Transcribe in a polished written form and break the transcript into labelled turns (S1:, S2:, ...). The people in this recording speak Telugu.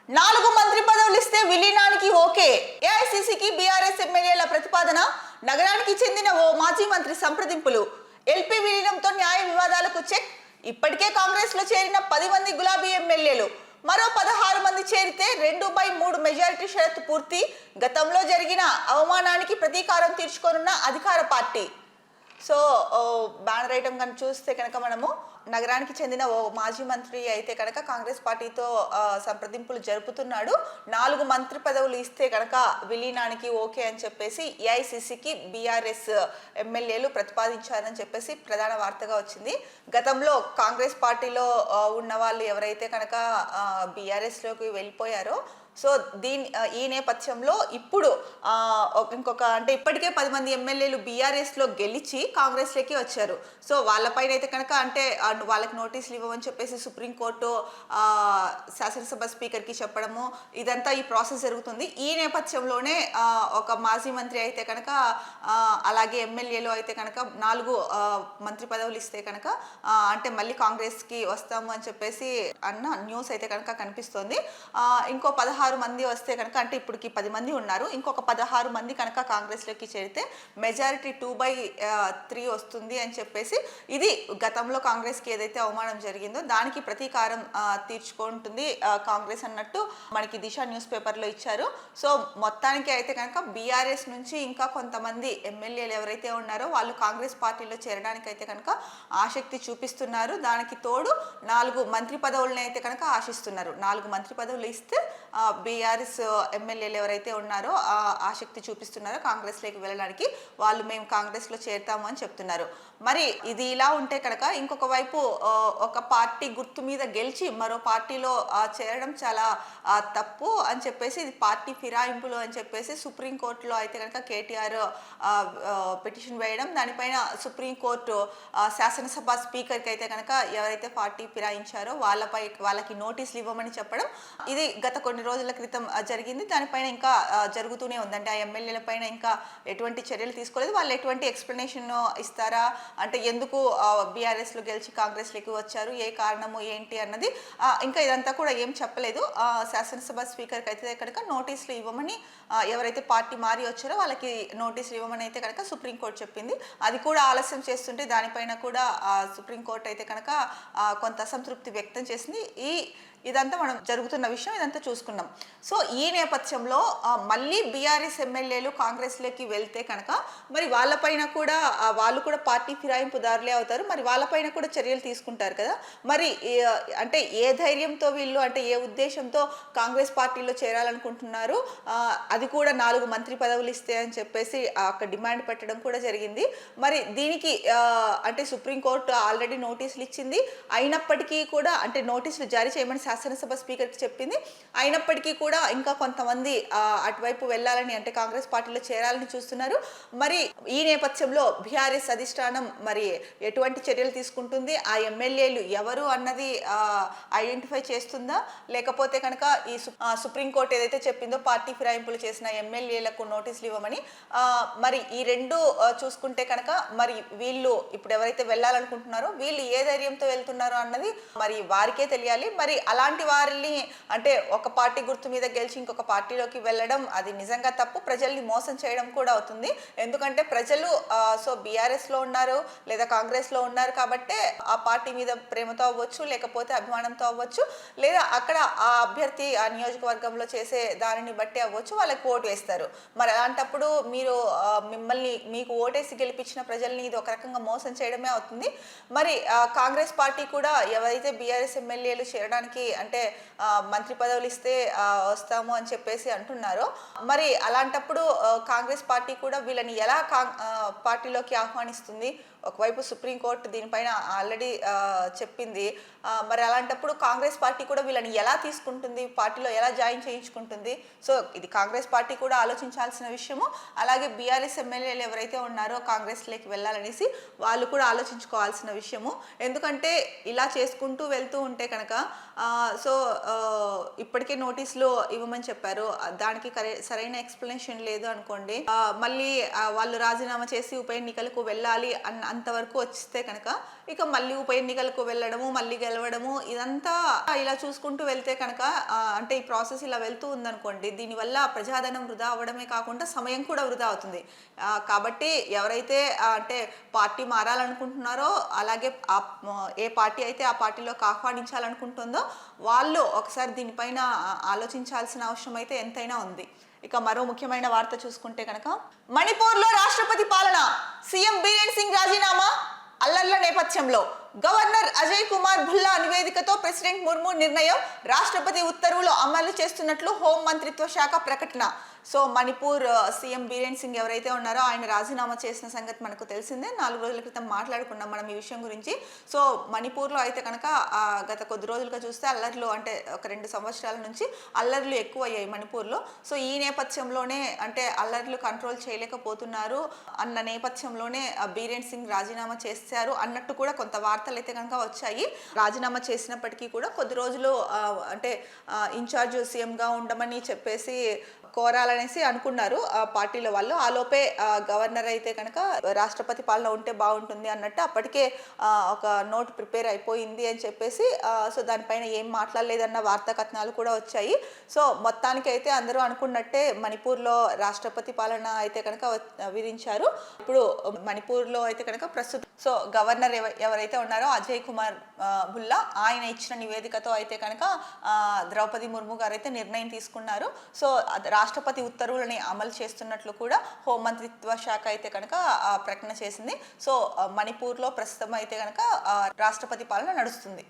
S1: 4 మంత్రి పదవులు ఇస్తే విలీనానికి ఓకే. ఏఐసీసీకి బీఆర్ఎస్ ఎమ్మెల్యేల ప్రతిపాదన. నగరానికి చెందిన ఓ మాజీ మంత్రి సంప్రదింపులు. ఎల్పీ విలీనంతో న్యాయ వివాదాలకు చెక్. ఇప్పటికే కాంగ్రెస్ లో చేరిన 10 మంది గులాబీ ఎమ్మెల్యేలు. మరో 16 మంది చేరితే 2/3 మెజారిటీ షరతు పూర్తి. గతంలో జరిగిన అవమానానికి ప్రతీకారం తీర్చుకోనున్న అధికార పార్టీ. సో బ్యానర్ ఐటమ్ కనుక చూస్తే కనుక మనము నగరానికి చెందిన ఓ మాజీ మంత్రి అయితే కనుక కాంగ్రెస్ పార్టీతో సంప్రదింపులు జరుపుతున్నాడు. 4 మంత్రి పదవులు ఇస్తే కనుక విలీనానికి ఓకే అని చెప్పేసి ఏఐసీసీకి బీఆర్ఎస్ ఎమ్మెల్యేలు ప్రతిపాదించారని చెప్పేసి ప్రధాన వార్తగా వచ్చింది. గతంలో కాంగ్రెస్ పార్టీలో ఉన్న వాళ్ళు ఎవరైతే కనుక బీఆర్ఎస్లోకి వెళ్ళిపోయారో సో ఈ నేపథ్యంలో ఇప్పుడు ఇంకొక అంటే ఇప్పటికే 10 మంది ఎమ్మెల్యేలు బీఆర్ఎస్లో గెలిచి కాంగ్రెస్లోకి వచ్చారు. సో వాళ్ళపైన అయితే కనుక అంటే వాళ్ళకి నోటీసులు ఇవ్వమని చెప్పేసి సుప్రీంకోర్టు శాసనసభ స్పీకర్కి చెప్పడము ఇదంతా ఈ ప్రాసెస్ జరుగుతుంది. ఈ నేపథ్యంలోనే ఒక మాజీ మంత్రి అయితే కనుక అలాగే ఎమ్మెల్యేలు అయితే కనుక 4 మంత్రి పదవులు ఇస్తే కనుక అంటే మళ్ళీ కాంగ్రెస్కి వస్తాము అని చెప్పేసి అన్న న్యూస్ అయితే కనుక కనిపిస్తోంది. ఇంకో 16 మంది వస్తే కనుక అంటే ఇప్పటికి 10 మంది ఉన్నారు. ఇంకొక 16 మంది కనుక కాంగ్రెస్లోకి చేరితే మెజారిటీ 2/3 వస్తుంది అని చెప్పేసి ఇది గతంలో కాంగ్రెస్కి ఏదైతే అవమానం జరిగిందో దానికి ప్రతీకారం తీర్చుకుంటుంది కాంగ్రెస్ అన్నట్టు మనకి దిశ న్యూస్ పేపర్లో ఇచ్చారు. సో మొత్తానికి అయితే కనుక బీఆర్ఎస్ నుంచి ఇంకా కొంతమంది ఎమ్మెల్యేలు ఎవరైతే ఉన్నారో వాళ్ళు కాంగ్రెస్ పార్టీలో చేరడానికి అయితే కనుక ఆసక్తి చూపిస్తున్నారు. దానికి తోడు 4 మంత్రి పదవులను అయితే కనుక ఆశిస్తున్నారు. 4 మంత్రి పదవులు ఇస్తే బీఆర్ఎస్ ఎమ్మెల్యేలు ఎవరైతే ఉన్నారో ఆసక్తి చూపిస్తున్నారో కాంగ్రెస్లోకి వెళ్ళడానికి వాళ్ళు మేము కాంగ్రెస్లో చేరుతాము అని చెప్తున్నారు. మరి ఇది ఇలా ఉంటే కనుక ఇంకొక వైపు ఒక పార్టీ గుర్తు మీద గెలిచి మరో పార్టీలో చేరడం చాలా తప్పు అని చెప్పేసి ఇది పార్టీ ఫిరాయింపులు అని చెప్పేసి సుప్రీంకోర్టులో అయితే కనుక కేటీఆర్ పిటిషన్ వేయడం దానిపైన సుప్రీంకోర్టు శాసనసభ స్పీకర్కి అయితే కనుక ఎవరైతే పార్టీ ఫిరాయించారో వాళ్ళకి నోటీసులు ఇవ్వమని చెప్పడం ఇది గత కొన్ని రోజుల క్రితం జరిగింది. దానిపైన ఇంకా జరుగుతూనే ఉందంటే ఆ ఎమ్మెల్యేల పైన ఇంకా ఎటువంటి చర్యలు తీసుకోలేదు. వాళ్ళు ఎటువంటి ఎక్స్ప్లెనేషన్ ఇస్తారా అంటే ఎందుకు బీఆర్ఎస్లో గెలిచి కాంగ్రెస్లోకి వచ్చారు ఏ కారణము ఏంటి అన్నది ఇంకా ఇదంతా కూడా ఏం చెప్పలేదు. శాసనసభ స్పీకర్కి అయితే కనుక నోటీసులు ఇవ్వమని ఎవరైతే పార్టీ మారి వచ్చారో వాళ్ళకి నోటీసులు ఇవ్వమని అయితే కనుక సుప్రీంకోర్టు చెప్పింది. అది కూడా ఆలస్యం చేస్తుంటే దానిపైన కూడా సుప్రీంకోర్టు అయితే కనుక కొంత అసంతృప్తి వ్యక్తం చేసింది. ఇదంతా మనం జరుగుతున్న విషయం ఇదంతా చూసుకున్నాం. సో ఈ నేపథ్యంలో మళ్ళీ బీఆర్ఎస్ ఎమ్మెల్యేలు కాంగ్రెస్లోకి వెళ్తే కనుక మరి వాళ్ళపైన కూడా వాళ్ళు కూడా పార్టీ ఫిరాయింపుదారులే అవుతారు. మరి వాళ్ళపైన కూడా చర్యలు తీసుకుంటారు కదా. మరి అంటే ఏ ధైర్యంతో వీళ్ళు అంటే ఏ ఉద్దేశంతో కాంగ్రెస్ పార్టీలో చేరాలనుకుంటున్నారు అది కూడా 4 మంత్రి పదవులు ఇస్తే అని చెప్పేసి అక్కడ డిమాండ్ పెట్టడం కూడా జరిగింది. మరి దీనికి అంటే సుప్రీంకోర్టు ఆల్రెడీ నోటీసులు ఇచ్చింది. అయినప్పటికీ కూడా అంటే నోటీసులు జారీ చేయమని శాసనసభ స్పీకర్కి చెప్పింది. అయినప్పటికీ కూడా ఇంకా కొంతమంది అటువైపు వెళ్ళాలని అంటే కాంగ్రెస్ పార్టీలో చేరాలని చూస్తున్నారు. మరి ఈ నేపథ్యంలో బీఆర్ఎస్ అధిష్టానం మరి ఎటువంటి చర్యలు తీసుకుంటుంది ఆ ఎమ్మెల్యేలు ఎవరు అన్నది ఐడెంటిఫై చేస్తుందా లేకపోతే కనుక ఈ సుప్రీంకోర్టు ఏదైతే చెప్పిందో పార్టీ ఫిరాయింపులు చేసిన ఎమ్మెల్యేలకు నోటీసులు ఇవ్వమని మరి ఈ రెండు చూసుకుంటే కనుక మరి వీళ్ళు ఇప్పుడు ఎవరైతే వెళ్ళాలనుకుంటున్నారో వీళ్ళు ఏ ధైర్యంతో వెళ్తున్నారో అన్నది మరి వారికే తెలియాలి. మరి అలాంటి వారిని అంటే ఒక పార్టీ గుర్తు మీద గెలిచి ఇంకొక పార్టీలోకి వెళ్ళడం అది నిజంగా తప్పు. ప్రజల్ని మోసం చేయడం కూడా అవుతుంది. ఎందుకంటే ప్రజలు సో బీఆర్ఎస్లో ఉన్నారు లేదా కాంగ్రెస్లో ఉన్నారు కాబట్టి ఆ పార్టీ మీద ప్రేమతో అవ్వచ్చు లేకపోతే అభిమానంతో అవ్వచ్చు లేదా అక్కడ ఆ అభ్యర్థి ఆ నియోజకవర్గంలో చేసే దానిని బట్టి అవ్వచ్చు వాళ్ళకి ఓటు వేస్తారు. మరి అలాంటప్పుడు మీరు మీకు ఓటేసి గెలిపించిన ప్రజల్ని ఇది ఒక రకంగా మోసం చేయడమే అవుతుంది. మరి కాంగ్రెస్ పార్టీ కూడా ఎవరైతే బీఆర్ఎస్ ఎమ్మెల్యేలు చేరడానికి అంటే మంత్రి పదవులు ఇస్తే వస్తాము అని చెప్పేసి అంటున్నారో మరి అలాంటప్పుడు కాంగ్రెస్ పార్టీ కూడా వీళ్ళని ఎలా పార్టీలోకి ఆహ్వానిస్తుంది? ఒకవైపు సుప్రీంకోర్టు దీనిపైన ఆల్రెడీ చెప్పింది. మరి అలాంటప్పుడు కాంగ్రెస్ పార్టీ కూడా వీళ్ళని ఎలా తీసుకుంటుంది, పార్టీలో ఎలా జాయిన్ చేయించుకుంటుంది? సో ఇది కాంగ్రెస్ పార్టీ కూడా ఆలోచించాల్సిన విషయము. అలాగే బీఆర్ఎస్ ఎమ్మెల్యేలు ఎవరైతే ఉన్నారో కాంగ్రెస్లోకి వెళ్ళాలనేసి వాళ్ళు కూడా ఆలోచించుకోవాల్సిన విషయము. ఎందుకంటే ఇలా చేసుకుంటూ వెళ్తూ ఉంటే కనుక సో ఇప్పటికే నోటీసులు ఇవ్వమని చెప్పారు, దానికి సరైన ఎక్స్ప్లెనేషన్ లేదు అనుకోండి, మళ్ళీ వాళ్ళు రాజీనామా చేసి ఉప ఎన్నికలకు వెళ్ళాలి అంతవరకు వస్తే కనుక ఇక మళ్ళీ ఉప ఎన్నికలకు వెళ్ళడము, మళ్ళీ గెలవడము, ఇదంతా ఇలా చూసుకుంటూ వెళ్తే కనుక అంటే ఈ ప్రాసెస్ ఇలా వెళ్తూ ఉందనుకోండి, దీనివల్ల ప్రజాధనం వృధా అవ్వడమే కాకుండా సమయం కూడా వృధా అవుతుంది. కాబట్టి ఎవరైతే అంటే పార్టీ మారాలనుకుంటున్నారో, అలాగే ఏ పార్టీ అయితే ఆ పార్టీలోకి ఆహ్వానించాలనుకుంటుందో వాళ్ళు ఒకసారి దీనిపైన ఆలోచించాల్సిన అవసరం అయితే ఎంతైనా ఉంది. ఇక మరో ముఖ్యమైన వార్త చూసుకుంటే కనుక మణిపూర్లో రాష్ట్రపతి పాలన, సీఎం బీరేన్ సింగ్ రాజీనామా, అల్లర్ల నేపథ్యంలో గవర్నర్ అజయ్ కుమార్ భుల్లా నివేదికతో ప్రెసిడెంట్ ముర్ము నిర్ణయం, రాష్ట్రపతి ఉత్తర్వులు అమలు చేస్తున్నట్లు హోం మంత్రిత్వ శాఖ ప్రకటన. సో మణిపూర్ సీఎం బీరేన్ సింగ్ ఎవరైతే ఉన్నారో ఆయన రాజీనామా చేసిన సంగతి మనకు తెలిసిందే. 4 రోజుల క్రితం మాట్లాడుకున్నాం మనం ఈ విషయం గురించి. సో మణిపూర్లో అయితే కనుక గత కొద్ది రోజులుగా చూస్తే అల్లర్లు, అంటే ఒక 2 సంవత్సరాల నుంచి అల్లర్లు ఎక్కువ అయ్యాయి మణిపూర్లో. సో ఈ నేపథ్యంలోనే అంటే అల్లర్లు కంట్రోల్ చేయలేకపోతున్నారు అన్న నేపథ్యంలోనే బీరేన్ సింగ్ రాజీనామా చేశారు అన్నట్టు కూడా కొంత వార్తలు అయితే కనుక వచ్చాయి. రాజీనామా చేసినప్పటికీ కూడా కొద్ది రోజులు అంటే ఇన్ఛార్జ్ సీఎంగా ఉండమని చెప్పేసి కోరాలనేసి అనుకున్నారు ఆ పార్టీలో వాళ్ళు. ఆలోపే గవర్నర్ అయితే కనుక రాష్ట్రపతి పాలన ఉంటే బాగుంటుంది అన్నట్టు అప్పటికే ఒక నోట్ ప్రిపేర్ అయిపోయింది అని చెప్పేసి సో దానిపైన ఏం మాట్లాడలేదన్న వార్తా కథనాలు కూడా వచ్చాయి. సో మొత్తానికి అయితే అందరూ అనుకున్నట్టే మణిపూర్లో రాష్ట్రపతి పాలన అయితే కనుక విధించారు. ఇప్పుడు మణిపూర్లో అయితే కనుక ప్రస్తుతం సో గవర్నర్ ఎవరైతే ఉన్నారో అజయ్ కుమార్ భుల్లా, ఆయన ఇచ్చిన నివేదికతో అయితే కనుక ద్రౌపది ముర్ము గారు అయితే నిర్ణయం తీసుకున్నారు. సో రాష్ట్రపతి ఉత్తర్వులని అమలు చేస్తున్నట్లు కూడా హోంమంత్రిత్వ శాఖ అయితే కనుక ప్రకటన చేసింది. సో మణిపూర్లో ప్రస్తుతం అయితే కనుక రాష్ట్రపతి పాలన నడుస్తుంది.